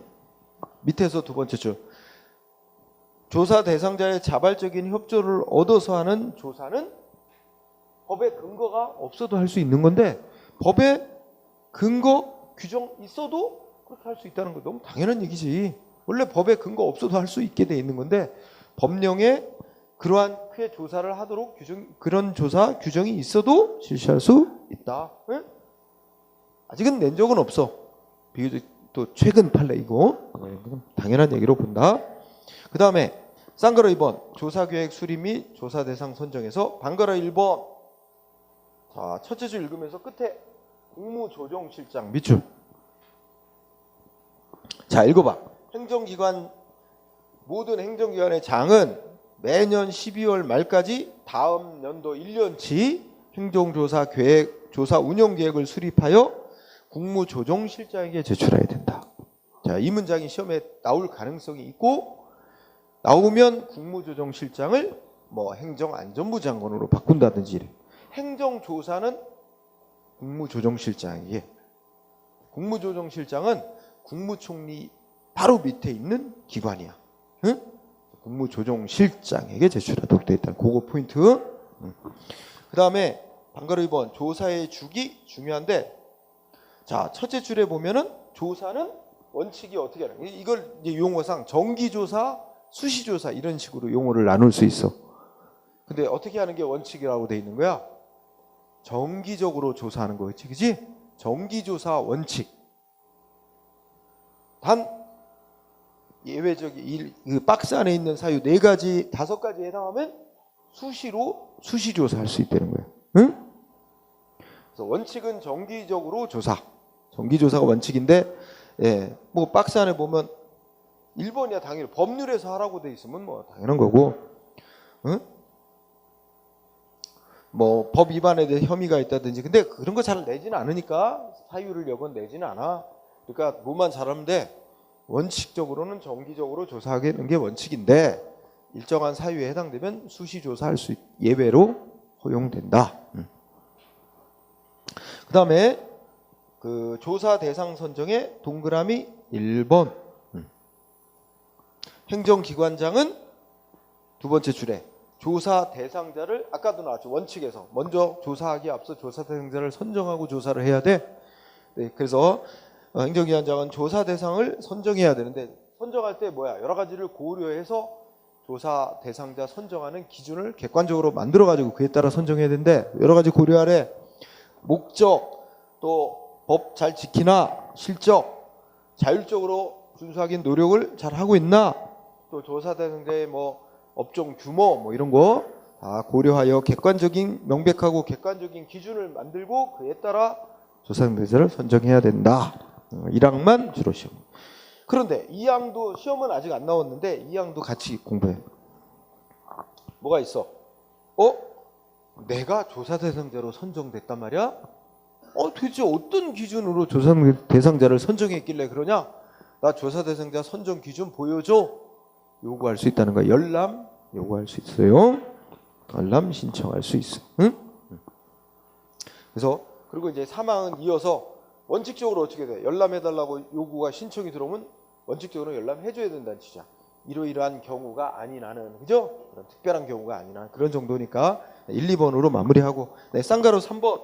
밑에서 두 번째 줄. 조사 대상자의 자발적인 협조를 얻어서 하는 조사는 법에 근거가 없어도 할 수 있는 건데 법에 근거 규정 있어도 그렇게 할 수 있다는 거 너무 당연한 얘기지. 원래 법에 근거 없어도 할 수 있게 돼 있는 건데 법령에 그러한 회 조사를 하도록 그런 조사 규정이 있어도 실시할 수 있다. 응? 아직은 낸 적은 없어. 비교적 또 최근 판례이고 당연한 얘기로 본다. 그 다음에 쌍거로 2번 조사계획 수립 및 조사 대상 선정에서 반거로 1번. 자, 첫째 줄 읽으면서 끝에 국무조정실장 밑줄. 자, 읽어봐. 모든 행정기관의 장은 매년 12월 말까지 다음 연도 1년치 행정조사 계획, 조사 운영 계획을 수립하여 국무조정실장에게 제출해야 된다. 자, 이 문장이 시험에 나올 가능성이 있고 나오면 국무조정실장을 뭐 행정안전부 장관으로 바꾼다든지 이래. 행정조사는 국무조정실장에게. 국무조정실장은 국무총리 바로 밑에 있는 기관이야. 응? 국무조정실장에게 제출하도록 되어 있다. 그거 포인트. 그 다음에 반가로 2번 조사의 주기 중요한데 자, 첫째 줄에 보면은 조사는 원칙이 어떻게 하는 거야? 이걸 이제 용어상 정기조사, 수시조사 이런 식으로 용어를 나눌 수 있어. 근데 어떻게 하는 게 원칙이라고 돼 있는 거야? 정기적으로 조사하는 거겠지, 그지? 정기조사 원칙. 단 예외적인 그 박스 안에 있는 사유 4가지, 5가지에 해당하면 수시로 수시조사할 수 있다는 거야. 응? 그래서 원칙은 정기적으로 조사. 정기조사가 원칙인데, 뭐 박스 안에 보면 1번이야 당연히 법률에서 하라고 돼 있으면 뭐 당연한 거고, 응? 뭐 법 위반에 대해 혐의가 있다든지. 근데 그런 거 잘 내지는 않으니까 사유를 여건 내지는 않아. 그러니까 뭐만 잘하면 돼. 원칙적으로는 정기적으로 조사하는 게 원칙인데 일정한 사유에 해당되면 수시 조사할 수 예외로 허용된다. 그다음에 그 조사 대상 선정의 동그라미 1번. 행정기관장은 두 번째 줄에 조사 대상자를 아까도 나왔죠. 원칙에서 먼저 조사하기에 앞서 조사 대상자를 선정하고 조사를 해야 돼. 네, 그래서 행정기관장은 조사 대상을 선정해야 되는데 선정할 때 뭐야? 여러 가지를 고려해서 조사 대상자 선정하는 기준을 객관적으로 만들어 가지고 그에 따라 선정해야 되는데 여러 가지 고려하래. 목적, 또 법 잘 지키나, 실적, 자율적으로 준수하기 노력을 잘 하고 있나, 또 조사 대상자의 뭐 업종 규모 뭐 이런 거 다 고려하여 객관적인 명백하고 객관적인 기준을 만들고 그에 따라 조사 대상자를 선정해야 된다. 1항만 주로 시험. 그런데 2항도 시험은 아직 안 나왔는데 2항도 같이 공부해. 뭐가 있어? 내가 조사 대상자로 선정됐단 말이야? 도대체 어떤 기준으로 조사 대상자를 선정했길래 그러냐? 나 조사 대상자 선정 기준 보여줘. 요구할 수 있다는 거야. 열람 요구할 수 있어요. 열람 신청할 수 있어. 응? 그래서 그리고 이제 3항은 이어서 원칙적으로 어떻게 돼? 열람해달라고 요구가 신청이 들어오면 원칙적으로 열람해줘야 된다는 취지야. 이러이러한 경우가 아닌 한은, 그죠? 그런 특별한 경우가 아닌 한 그런 정도니까 1, 2번으로 마무리하고. 네, 쌍가로 3번.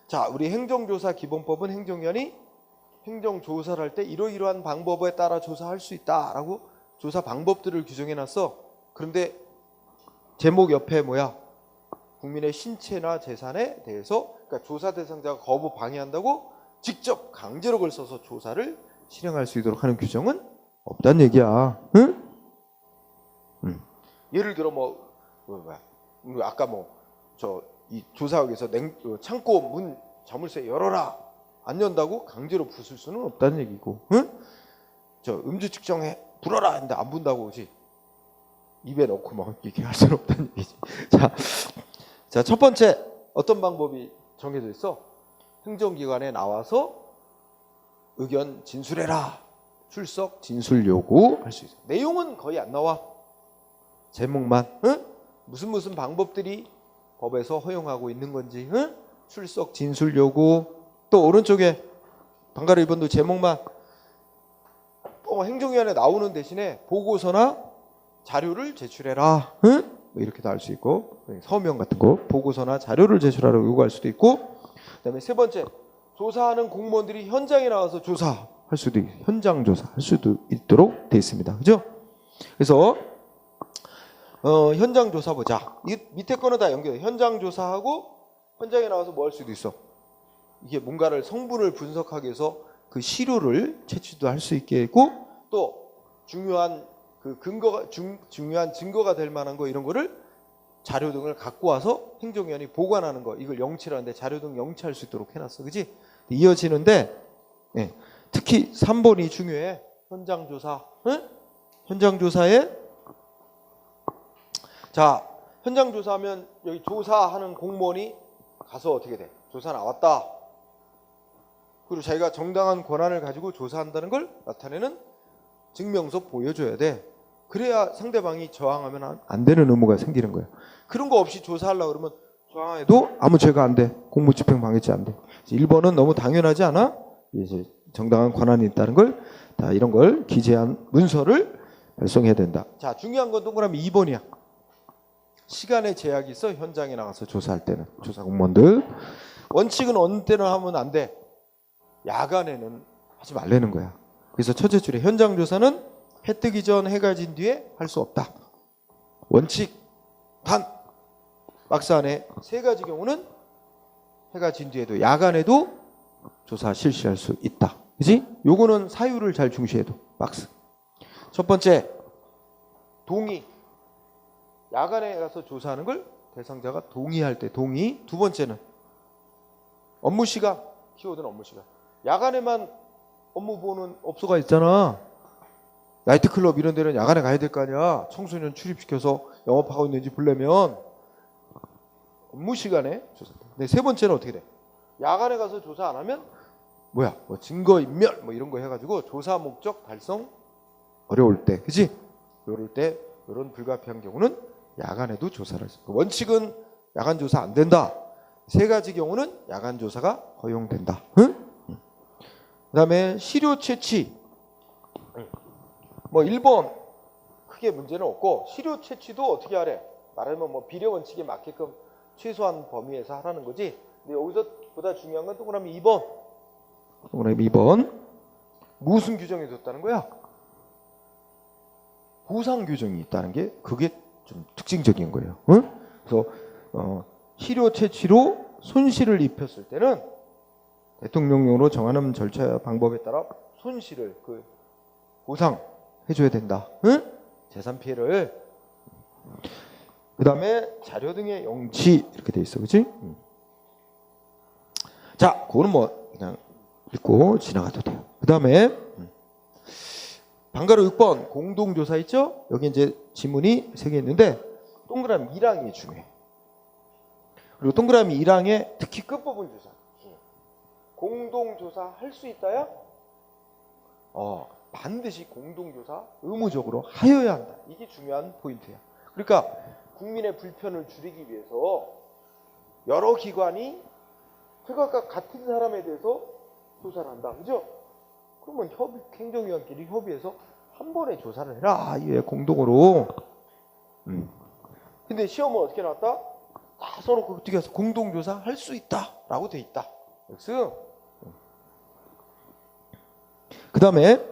자, 우리 행정조사 기본법은 행정기관이 행정조사를 할 때 이러이러한 방법에 따라 조사할 수 있다라고 조사 방법들을 규정해놨어. 그런데 제목 옆에 뭐야? 국민의 신체나 재산에 대해서, 그러니까 조사 대상자가 거부 방해한다고 직접 강제력을 써서 조사를 실행할 수 있도록 하는 규정은 없다는 얘기야. 응? 예를 들어 아까 이 조사하기에서 창고 문 자물쇠 열어라 안 연다고 강제로 부술 수는 없다는 얘기고, 응? 음주 측정해 불어라 했는데 안 분다고 그지? 입에 넣고 막 얘기할 수는 없다는 얘기지. 자, 첫 번째 어떤 방법이 정해져 있어? 행정기관에 나와서 의견 진술해라. 출석 진술 요구할 수 있어. 내용은 거의 안 나와. 제목만. 응? 무슨 방법들이 법에서 허용하고 있는 건지. 응? 출석 진술 요구. 또 오른쪽에 방가루 2번도 제목만. 행정위원회 나오는 대신에 보고서나 자료를 제출해라. 응? 이렇게도 할 수 있고, 서명 같은 거 보고서나 자료를 제출하라고 요구할 수도 있고. 그다음에 세 번째, 조사하는 공무원들이 현장에 나와서 조사할 수도 있고, 현장 조사할 수도 있도록 돼 있습니다. 그죠? 그래서 현장 조사 보자. 이 밑에 거는 다 연결해. 현장 조사하고 현장에 나와서 뭐 할 수도 있어. 이게 뭔가를 성분을 분석하기 위해서 그 시료를 채취도 할 수 있게 있고, 또 중요한 그 중요한 증거가 될 만한 거 이런 거를 자료 등을 갖고 와서 행정위원이 보관하는 거, 이걸 영치라는데 자료 등 영치할 수 있도록 해놨어. 그지? 이어지는데, 예, 특히 3번이 중요해. 현장 조사. 응? 현장 조사에, 자, 현장 조사하면 여기 조사하는 공무원이 가서 어떻게 돼? 조사 나왔다. 그리고 자기가 정당한 권한을 가지고 조사한다는 걸 나타내는 증명서 보여줘야 돼. 그래야 상대방이 저항하면 안 되는 의무가 생기는 거야. 그런 거 없이 조사하려고 그러면 저항해도 아무 죄가 안 돼. 공무집행 방해죄 안 돼. 1번은 너무 당연하지 않아? 이제 정당한 권한이 있다는 걸, 다 이런 걸 기재한 문서를 발송해야 된다. 자, 중요한 건 동그라미 2번이야. 시간의 제약이 있어. 현장에 나가서 조사할 때는. 조사 공무원들. 원칙은 어느 때는 하면 안 돼. 야간에는 하지 말라는 거야. 그래서 첫째 줄에 현장 조사는 해 뜨기 전 해가 진 뒤에 할 수 없다. 원칙 단 박스 안에 세 가지 경우는 해가 진 뒤에도 야간에도 조사 실시할 수 있다. 그지? 요거는 사유를 잘 중시해도 박스. 첫 번째 동의. 야간에 가서 조사하는 걸 대상자가 동의할 때 동의. 두 번째는 업무 시간. 키워드는 업무 시간. 야간에만 업무 보는 업소가 있잖아. 나이트클럽 이런 데는 야간에 가야 될 거 아니야. 청소년 출입시켜서 영업하고 있는지 보려면 업무 시간에 조사. 네, 세 번째는 어떻게 돼? 야간에 가서 조사 안 하면 뭐야? 뭐 증거 인멸 뭐 이런 거 해가지고 조사 목적 달성 어려울 때, 그지? 이럴 때 이런 불가피한 경우는 야간에도 조사를 했어. 원칙은 야간 조사 안 된다. 세 가지 경우는 야간 조사가 허용된다. 응? 그다음에 시료 채취. 뭐 1번 크게 문제는 없고 시료 채취도 어떻게 하래? 말하면 뭐 비례 원칙에 맞게끔 최소한 범위에서 하라는 거지. 근데 여기서 보다 중요한 건 동그라미 2번. 동그라미 2번. 무슨 규정이 뒀다는 거야? 보상 규정이 있다는 게 그게 좀 특징적인 거예요. 응? 그래서 시료 채취로 손실을 입혔을 때는 대통령령으로 정하는 절차 방법에 따라 손실을 그 보상해줘야 된다. 응? 재산 피해를. 그다음에 자료 등의 영치 이렇게 돼 있어, 그렇지? 자, 그거는 뭐 그냥 읽고 지나가도 돼요. 그다음에 방가로 6번 공동조사 있죠? 여기 이제 지문이 3개 있는데 동그라미 1항이 중요해. 그리고 동그라미 1항에 특히 끝부분 조사. 공동조사 할 수 있다야? 반드시 공동조사 의무적으로 하여야 한다. 이게 중요한 포인트야. 그러니까 국민의 불편을 줄이기 위해서 여러 기관이 그러니까 같은 사람에 대해서 조사를 한다. 그죠? 그러면 행정기관끼리 협의해서 한 번에 조사를 해라. 이게 공동으로. 근데 시험은 어떻게 나왔다? 다 서로 어떻게 해서 공동조사 할 수 있다라고 돼 있다. X. 그 다음에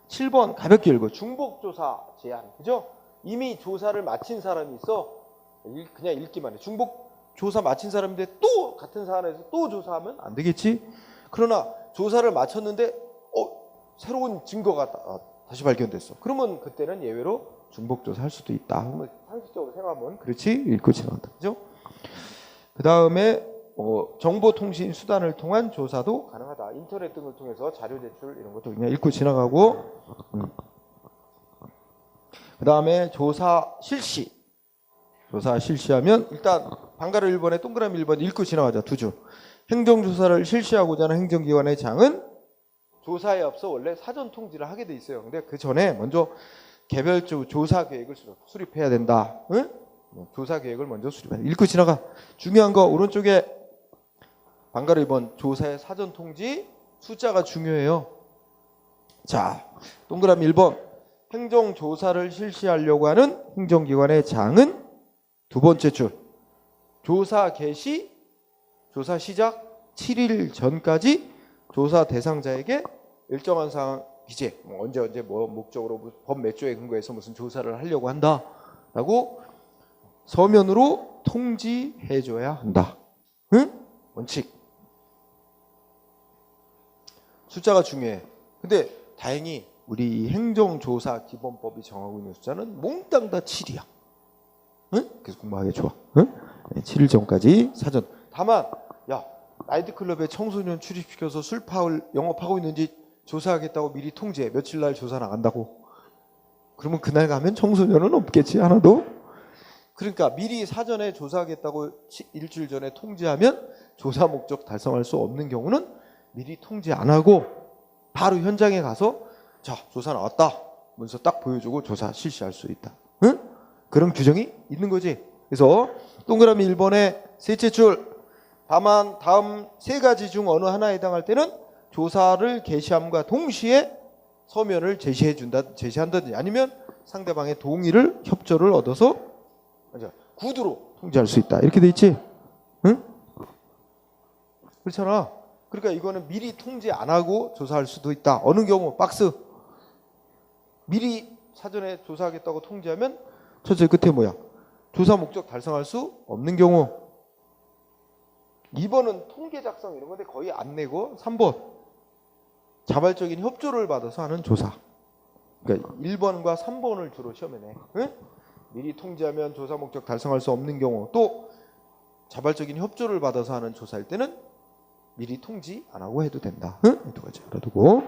7번 가볍게 읽어. 중복조사 제한. 그죠? 이미 조사를 마친 사람이 있어. 그냥 읽기만 해. 중복조사 마친 사람인데 또 같은 사안에서 또 조사하면 안 되겠지? 그러나 조사를 마쳤는데 새로운 증거가 다시 발견됐어. 그러면 그때는 예외로 중복조사 할 수도 있다. 그러면 상식적으로 생각하면 그렇지? 읽고 지나간다. 그죠? 그 다음에 정보통신 수단을 통한 조사도 가능하다. 인터넷 등을 통해서 자료 제출 이런 것도 그냥 읽고 지나가고. 그 다음에 조사 실시. 조사 실시하면 일단 방가로 1번에 동그라미 1번 읽고 지나가자. 두 줄. 행정조사를 실시하고자 하는 행정기관의 장은 조사에 앞서 원래 사전 통지를 하게 돼 있어요. 근데 그 전에 먼저 개별적 조사 계획을 수립해야 된다. 응? 조사 계획을 먼저 수립해야 된다. 읽고 지나가. 중요한 거 오른쪽에 방가로 2번 조사의 사전 통지 숫자가 중요해요. 자, 동그라미 1번 행정조사를 실시하려고 하는 행정기관의 장은 두 번째 줄. 조사 개시, 조사 시작 7일 전까지 조사 대상자에게 일정한 사항 기재, 언제 뭐 목적으로 법 몇 조에 근거해서 무슨 조사를 하려고 한다라고 서면으로 통지해줘야 한다. 응? 원칙. 숫자가 중요해. 근데 다행히 우리 행정조사 기본법이 정하고 있는 숫자는 몽땅 다 7이야. 응? 그래서 공부하기 좋아. 응? 7일 전까지 사전. 다만 야 나이트클럽에 청소년 출입시켜서 술파을 영업하고 있는지 조사하겠다고 미리 통지해. 며칠 날 조사 나간다고. 그러면 그날 가면 청소년은 없겠지 하나도. 그러니까 미리 사전에 조사하겠다고 일주일 전에 통지하면 조사 목적 달성할 수 없는 경우는 미리 통지 안 하고 바로 현장에 가서 자 조사 나왔다 문서 딱 보여주고 조사 실시할 수 있다. 응? 그런 규정이 있는 거지. 그래서 동그라미 1번의 셋째 줄. 다만 다음 세 가지 중 어느 하나에 해당할 때는 조사를 개시함과 동시에 서면을 제시한다든지 아니면 상대방의 동의를 협조를 얻어서 구두로 통지할 수 있다. 이렇게 돼 있지? 응? 그렇잖아. 그러니까 이거는 미리 통지 안 하고 조사할 수도 있다. 어느 경우 박스 미리 사전에 조사하겠다고 통지하면 첫째 끝에 뭐야? 조사 목적 달성할 수 없는 경우. 2번은 통계 작성 이런 건데 거의 안 내고 3번 자발적인 협조를 받아서 하는 조사. 그러니까 1번과 3번을 주로 시험에 내. 응? 미리 통지하면 조사 목적 달성할 수 없는 경우 또 자발적인 협조를 받아서 하는 조사일 때는 미리 통지 안 하고 해도 된다. 응? 두 가지 알아두고.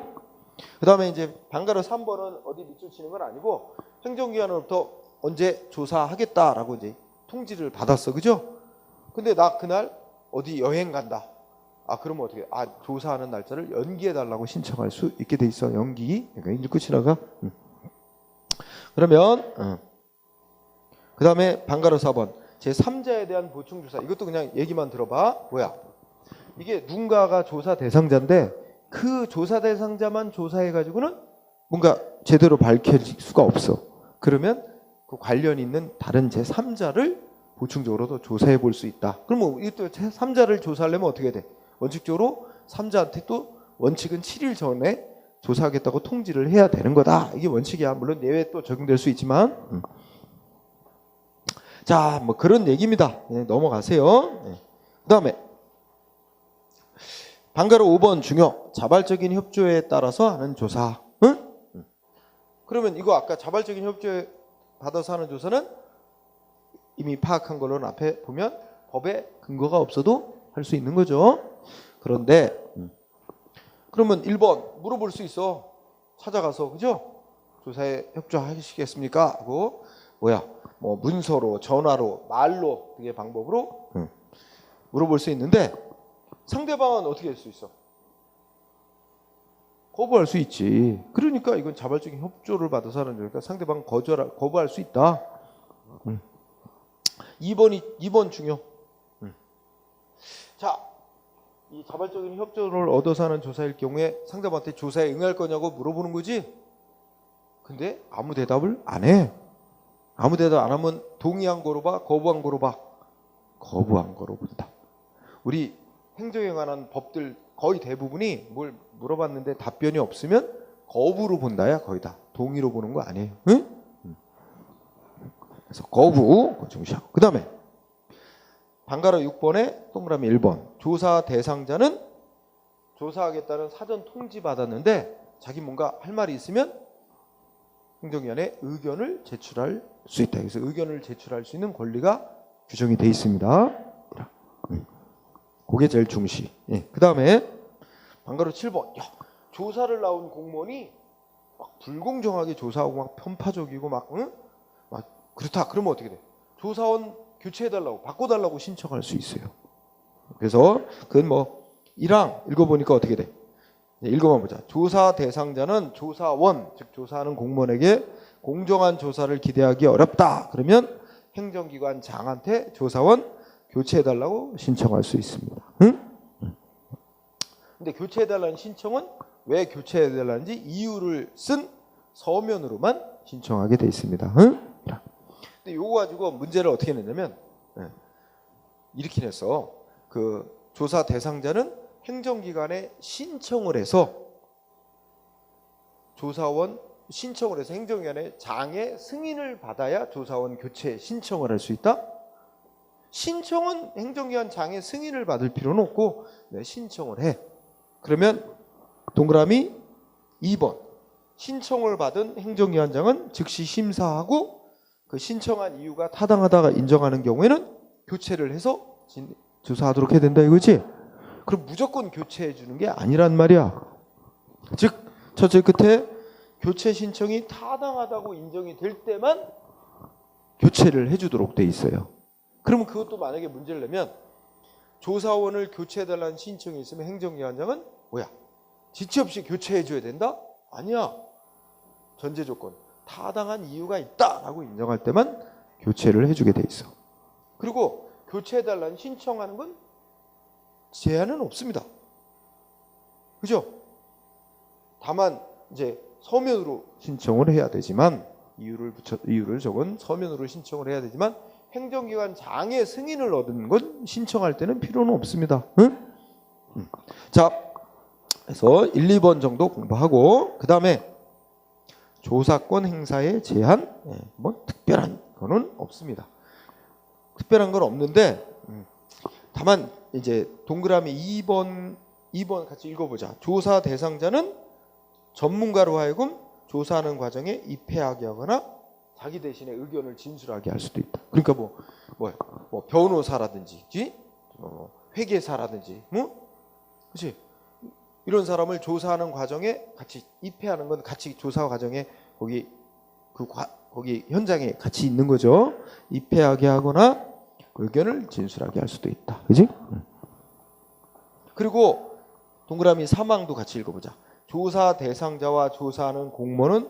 그 다음에 이제 방가로 3번은 어디 밑줄 치는 건 아니고 행정기관으로부터 언제 조사하겠다라고 이제 통지를 받았어. 그죠? 근데 나 그날 어디 여행 간다. 그러면 어떻게? 조사하는 날짜를 연기해 달라고 신청할 수 있게 돼 있어. 연기. 그러니까 읽고 지나가. 그러면 그다음에 방가로 4번 제3자에 대한 보충 조사. 이것도 그냥 얘기만 들어봐. 뭐야? 이게 누군가가 조사 대상자인데 그 조사 대상자만 조사해 가지고는 뭔가 제대로 밝힐 수가 없어. 그러면 그 관련 있는 다른 제3자를 보충적으로도 조사해 볼 수 있다. 그러면 이또 제3자를 조사하려면 어떻게 돼? 원칙적으로 3자한테 또 원칙은 7일 전에 조사하겠다고 통지를 해야 되는 거다. 이게 원칙이야. 물론 예외 또 적용될 수 있지만. 자, 뭐 그런 얘기입니다. 네, 넘어가세요. 네. 그다음에 방가로 5번 중요. 자발적인 협조에 따라서 하는 조사. 응? 그러면 이거 아까 자발적인 협조에 받아서 하는 조사는 이미 파악한 걸로는 앞에 보면 법에 근거가 없어도 할 수 있는 거죠. 그런데 그러면 1번 물어볼 수 있어. 찾아가서 그죠? 조사에 협조하시겠습니까? 하고 뭐야? 뭐 문서로, 전화로, 말로 등의 방법으로 물어볼 수 있는데 상대방은 어떻게 할 수 있어? 거부할 수 있지. 그러니까 이건 자발적인 협조를 받아서 하는 거니까 상대방은 거부할 수 있다. 2번 중요. 자, 이 자발적인 협조를 얻어서 하는 조사일 경우에 상대방한테 조사에 응할 거냐고 물어보는 거지. 근데 아무 대답을 안 해. 아무 대답 안 하면 동의한 거로 봐, 거부한 거로 봐. 거부한 거로 본다. 우리 행정에 관한 법들 거의 대부분이 뭘 물어봤는데 답변이 없으면 거부로 본다야 거의 다. 동의로 보는 거 아니에요. 응? 그래서 거부 중시하고. 그 다음에 방가로 6번에 동그라미 1번 조사 대상자는 조사하겠다는 사전 통지 받았는데 자기 뭔가 할 말이 있으면 행정위원회 의견을 제출할 수 있다. 그래서 의견을 제출할 수 있는 권리가 규정이 돼 있습니다. 그게 제일 중시. 그 다음에 방가로 7번 조사를 나온 공무원이 막 불공정하게 조사하고 막 편파적이고 막 그렇다. 그러면 어떻게 돼? 조사원 교체해달라고 바꿔달라고 신청할 수 있어요. 그래서 그건 뭐 1항 읽어보니까 어떻게 돼? 읽어만 보자. 조사 대상자는 조사원, 즉 조사하는 공무원에게 공정한 조사를 기대하기 어렵다. 그러면 행정기관 장한테 조사원 교체해달라고 신청할 수 있습니다. 응? 근데 교체해달라는 신청은 왜 교체해달라는지 이유를 쓴 서면으로만 신청하게 돼 있습니다. 응? 근데 요거 가지고 문제를 어떻게 냈냐면 이렇게 냈어. 그 조사 대상자는 행정기관에 신청을 해서 조사원 신청을 해서 행정기관의 장의 승인을 받아야 조사원 교체 신청을 할 수 있다. 신청은 행정기관 장의 승인을 받을 필요는 없고 신청을 해. 그러면 동그라미 2번 신청을 받은 행정기관장은 즉시 심사하고 그 신청한 이유가 타당하다가 인정하는 경우에는 교체를 해서 조사하도록 해야 된다 이거지. 그럼 무조건 교체해 주는 게 아니란 말이야. 즉 첫째 끝에 교체 신청이 타당하다고 인정이 될 때만 교체를 해주도록 돼 있어요. 그러면 그것도 만약에 문제를 내면 조사원을 교체해달라는 신청이 있으면 행정기관장은 뭐야? 지체 없이 교체해 줘야 된다? 아니야. 전제 조건 타당한 이유가 있다라고 인정할 때만 교체를 해주게 돼 있어. 그리고 교체해달라는 신청하는 건 제한은 없습니다. 그죠? 다만 이제 서면으로 신청을 해야 되지만 이유를 적은 서면으로 신청을 해야 되지만 행정기관 장의 승인을 얻은 건 신청할 때는 필요는 없습니다. 응? 자, 그래서 1, 2번 정도 공부하고 그 다음에 조사권 행사의 제한, 뭐 특별한 거는 없습니다. 특별한 건 없는데 다만 이제 동그라미 2번 같이 읽어보자. 조사 대상자는 전문가로 하여금 조사하는 과정에 입회하게 하거나 자기 대신에 의견을 진술하게 할 수도 있다. 그러니까 뭐 변호사라든지, 회계사라든지, 그렇지? 이런 사람을 조사하는 과정에 같이 입회하는 건 같이 조사 과정에 거기 현장에 같이 있는 거죠. 입회하게 하거나 의견을 진술하게 할 수도 있다. 그지? 그리고 동그라미 3항도 같이 읽어보자. 조사 대상자와 조사하는 공무원은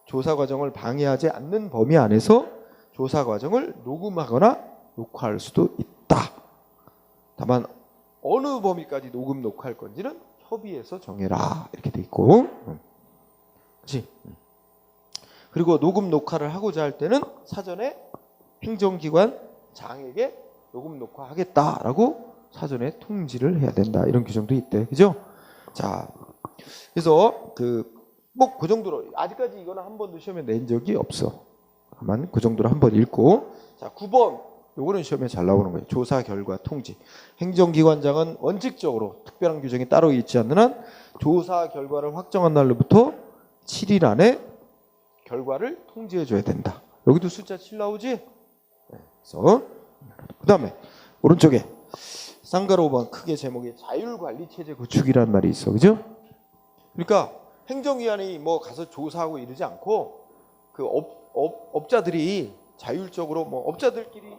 조사 과정을 방해하지 않는 범위 안에서 조사 과정을 녹음하거나 녹화할 수도 있다. 다만 어느 범위까지 녹음 녹화할 건지는 협의해서 정해라. 이렇게 돼 있고. 그렇지? 그리고 녹음 녹화를 하고자 할 때는 사전에 행정기관 장에게 녹음 녹화하겠다라고 사전에 통지를 해야 된다. 이런 규정도 있대. 그죠? 자, 그래서 뭐 그 정도로 아직까지 이거는 한 번도 시험에 낸 적이 없어. 다만 그 정도로 한 번 읽고. 자, 9번. 요거는 시험에 잘 나오는 거예요. 조사 결과 통지. 행정기관장은 원칙적으로 특별한 규정이 따로 있지 않는 한 조사 결과를 확정한 날로부터 7일 안에 결과를 통지해 줘야 된다. 여기도 숫자 7 나오지? 네. 그래서 그다음에 오른쪽에 쌍가로 5번 크게 제목이 자율관리체제 구축이라는 말이 있어. 그죠? 그러니까 행정기관이 뭐 가서 조사하고 이러지 않고 그 업자들이 자율적으로 뭐 업자들끼리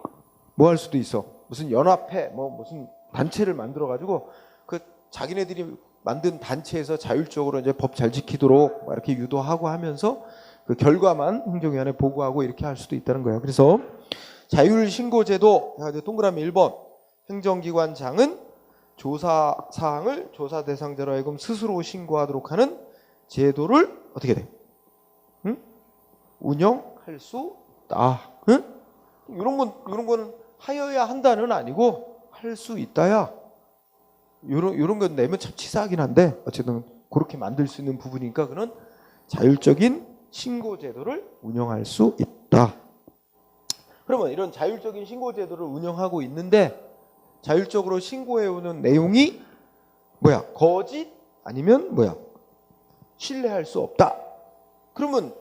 뭐 할 수도 있어. 무슨 연합회 뭐 무슨 단체를 만들어 가지고 그 자기네들이 만든 단체에서 자율적으로 이제 법 잘 지키도록 이렇게 유도하고 하면서 그 결과만 행정위원회에 보고하고 이렇게 할 수도 있다는 거예요. 그래서 자율신고제도 해가지고 동그라미 1번 행정기관장은 조사 사항을 조사 대상자로 하여금 스스로 신고하도록 하는 제도를 어떻게 돼? 응? 운영할 수 있다. 응? 이런 건 하여야 한다는 아니고 할 수 있다야. 이런 건 내면 참 치사하긴 한데 어쨌든 그렇게 만들 수 있는 부분이니까 그는 자율적인 신고 제도를 운영할 수 있다. 그러면 이런 자율적인 신고 제도를 운영하고 있는데 자율적으로 신고해오는 내용이 뭐야? 거짓 아니면 뭐야? 신뢰할 수 없다. 그러면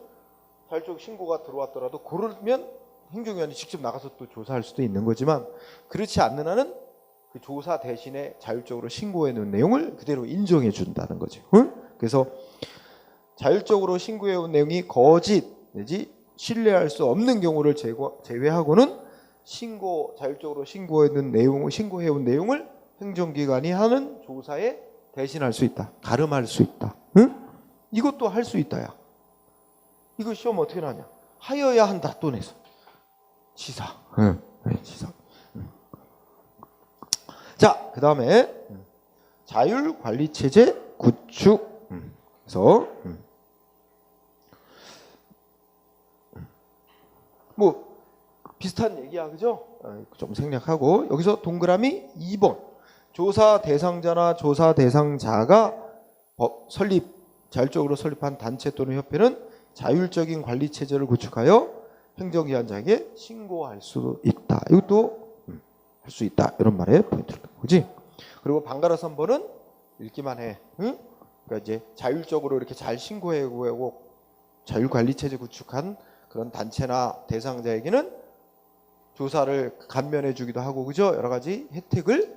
자율적 신고가 들어왔더라도 그러면 행정위원이 직접 나가서 또 조사할 수도 있는 거지만 그렇지 않는 한은 그 조사 대신에 자율적으로 신고해 놓은 내용을 그대로 인정해 준다는 거죠. 응? 그래서 자율적으로 신고해 온 내용이 거짓 내지 신뢰할 수 없는 경우를 제외하고는 자율적으로 신고해 온 내용을 행정기관이 하는 조사에 대신할 수 있다. 가름할 수 있다. 응? 이것도 할 수 있다야. 이거 시험 어떻게 나냐? 하여야 한다. 또 내서 치사. 응. 네, 치사. 자, 그 다음에 자율관리체제 구축. 그래서 뭐 비슷한 얘기야, 그죠? 좀 생략하고 여기서 동그라미 2번 조사 대상자나 조사 대상자가 자율적으로 설립한 단체 또는 협회는 자율적인 관리 체제를 구축하여 행정기관장에게 신고할 수 있다. 이것도 할 수 있다. 이런 말에 포인트를 둔 거지. 그리고 번갈아 3번은 읽기만 해. 응? 그러니까 이제 자율적으로 이렇게 잘 신고하고 자율관리체제 구축한 그런 단체나 대상자에게는 조사를 감면해 주기도 하고 그죠? 여러 가지 혜택을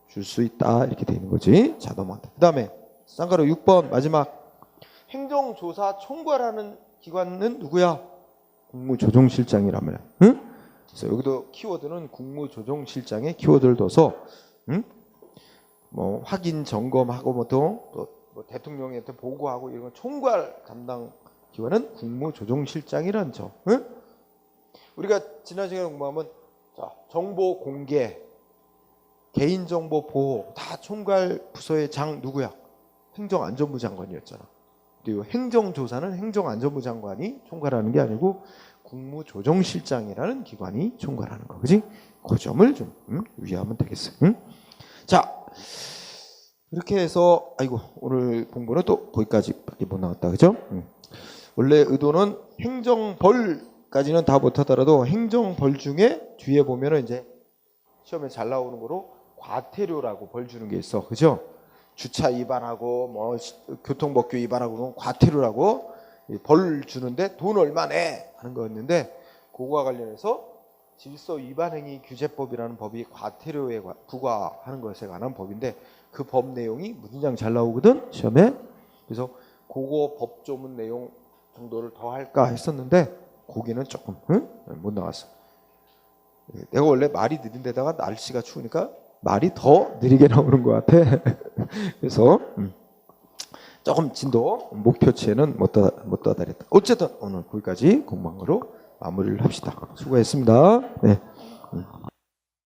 줄 수 있다. 이렇게 되는 거지. 자, 넘어간다. 그 다음에 쌍가로 6번 마지막 행정조사 총괄하는 기관은 누구야? 국무조정실장이라면. 응? 그래서 여기도 키워드는 국무조정실장의 키워드를 둬서 뭐 확인 점검하고 또 대통령한테 보고하고 이런 건 총괄 담당 기관은 국무조정실장이라는 점. 응? 우리가 지난 시간에 공부하면 자, 정보 공개, 개인정보 보호 다 총괄 부서의 장 누구야? 행정안전부 장관이었잖아. 그리고 행정조사는 행정안전부 장관이 총괄하는 게 아니고 국무조정실장이라는 기관이 총괄하는 거, 그지? 그 점을 좀 유의하면 되겠어요. 자, 이렇게 해서 오늘 공부는 또 거기까지밖에 못 나왔다, 그죠? 원래 의도는 행정벌까지는 다 못하더라도 행정벌 중에 뒤에 보면은 이제 시험에 잘 나오는 거로 과태료라고 벌 주는 게 있어, 그죠? 주차 위반하고 뭐 교통법규 위반하고 그러면 과태료라고 벌 주는데 돈 얼마 내 하는 거였는데 그거와 관련해서 질서 위반 행위 규제법이라는 법이 과태료에 부과하는 것에 관한 법인데 그 법 내용이 문장 잘 나오거든 시험에. 그래서 그거 법조문 내용 정도를 더 할까 했었는데 거기는 조금 못 나왔어. 내가 원래 말이 느린 데다가 날씨가 추우니까 말이 더 느리게 나오는 것 같아. 그래서 조금 진도 목표치에는 못 도달했다. 어쨌든 오늘 거기까지 공부한 거로 마무리를 합시다. 수고했습니다. 네.